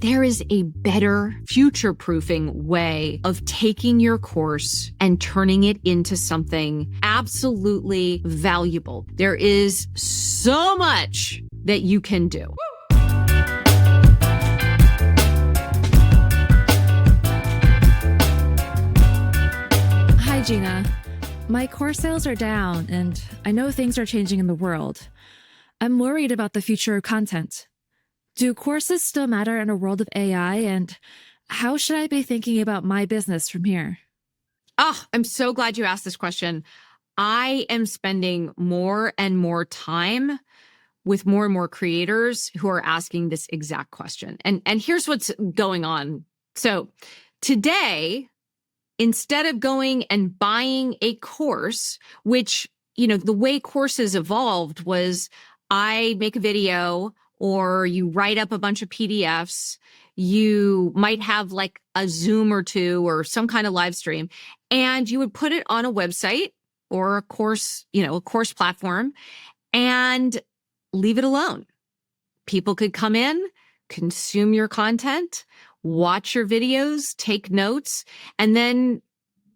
there is a better future-proofing way of taking your course and turning it into something absolutely valuable. There is so much that you can do. Hi, Gina. My course sales are down, and I know things are changing in the world. I'm worried about the future of content. Do courses still matter in a world of AI, and how should I be thinking about my business from here? Oh, I'm so glad you asked this question. I am spending more and more time with more and more creators who are asking this exact question. And here's what's going on. So today, instead of going and buying a course, which, the way courses evolved was I make a video or you write up a bunch of PDFs, you might have like a Zoom or two or some kind of live stream, and you would put it on a website or a course, a course platform, and leave it alone. People could come in, consume your content, watch your videos, take notes, and then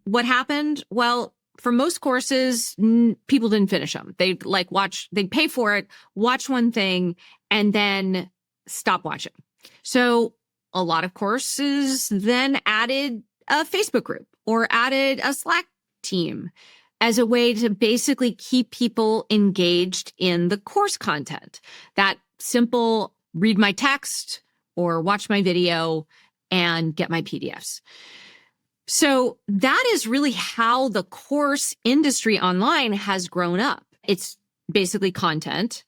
what happened? Well, for most courses, people didn't finish them. They'd pay for it, watch one thing, and then stop watching. So a lot of courses then added a Facebook group or added a Slack team as a way to basically keep people engaged in the course content. That simple read my text or watch my video and get my PDFs. So that is really how the course industry online has grown up. It's basically content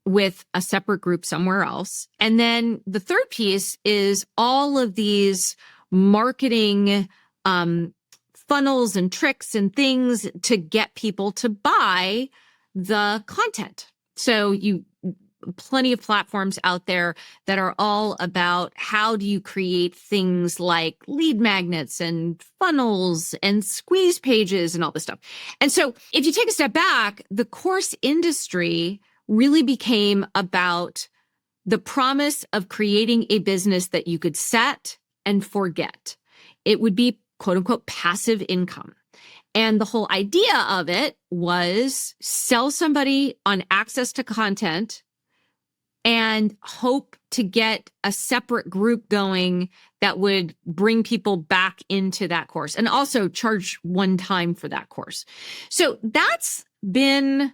with a separate group somewhere else. And then the third piece is all of these marketing funnels and tricks and things to get people to buy the content. So plenty of platforms out there that are all about how do you create things like lead magnets and funnels and squeeze pages and all this stuff. And so if you take a step back, the course industry really became about the promise of creating a business that you could set and forget. It would be quote unquote passive income. And the whole idea of it was sell somebody on access to content and hope to get a separate group going that would bring people back into that course and also charge one time for that course. So that's been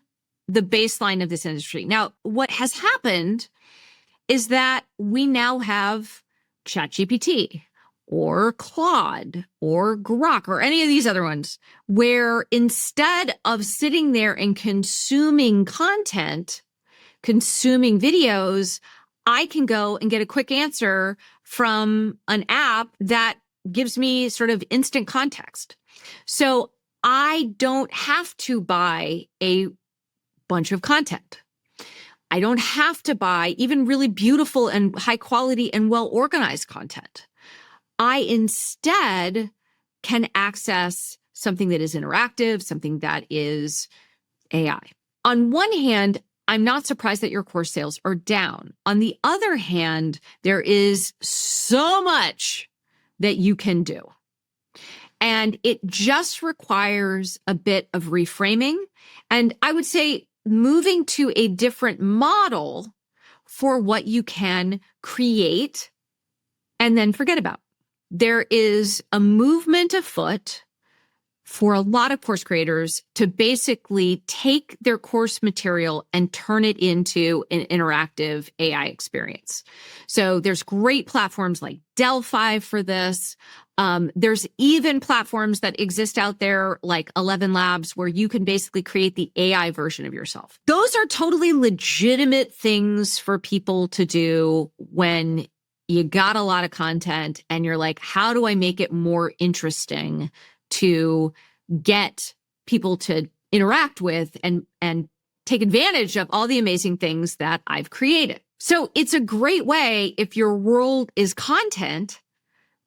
the baseline of this industry. Now, what has happened is that we now have ChatGPT or Claude or Grok or any of these other ones, where instead of sitting there and consuming content, consuming videos, I can go and get a quick answer from an app that gives me sort of instant context. So I don't have to buy a bunch of content. I don't have to buy even really beautiful and high quality and well-organized content. I instead can access something that is interactive, something that is AI. On one hand, I'm not surprised that your course sales are down. On the other hand, there is so much that you can do. And it just requires a bit of reframing. And I would say moving to a different model for what you can create and then forget about. There is a movement afoot for a lot of course creators to basically take their course material and turn it into an interactive AI experience. So there's great platforms like Delphi for this. There's even platforms that exist out there like 11 Labs where you can basically create the AI version of yourself. Those are totally legitimate things for people to do when you got a lot of content and you're like, how do I make it more interesting to get people to interact with and take advantage of all the amazing things that I've created. So it's a great way, if your world is content,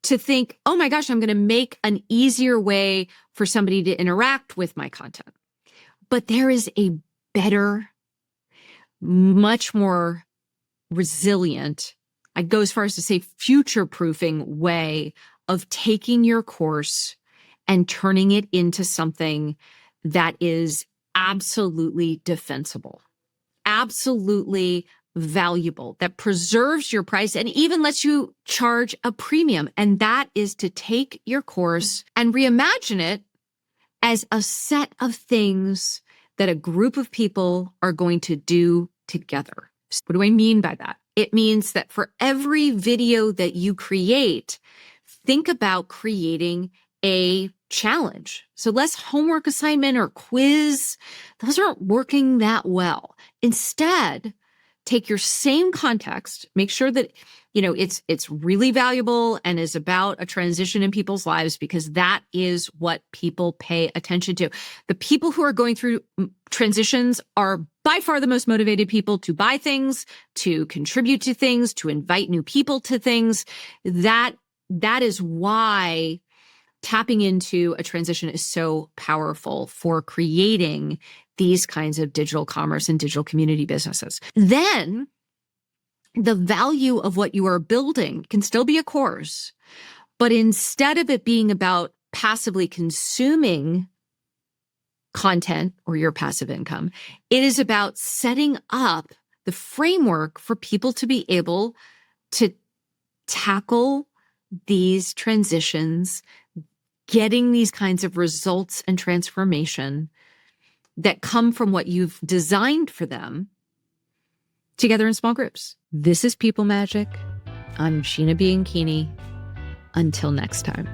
to think, oh my gosh, I'm going to make an easier way for somebody to interact with my content. But there is a better, much more resilient, I'd go as far as to say future-proofing way of taking your course and turning it into something that is absolutely defensible, absolutely valuable, that preserves your price and even lets you charge a premium. And that is to take your course and reimagine it as a set of things that a group of people are going to do together. What do I mean by that? It means that for every video that you create, think about creating a challenge. So less homework assignment or quiz. Those aren't working that well. Instead, take your same context, make sure that, it's really valuable and is about a transition in people's lives, because that is what people pay attention to. The people who are going through transitions are by far the most motivated people to buy things, to contribute to things, to invite new people to things. That is why tapping into a transition is so powerful for creating these kinds of digital commerce and digital community businesses. Then the value of what you are building can still be a course, but instead of it being about passively consuming content or your passive income, it is about setting up the framework for people to be able to tackle these transitions, getting these kinds of results and transformation that come from what you've designed for them together in small groups. This is People Magic. I'm Gina Bianchini. Until next time.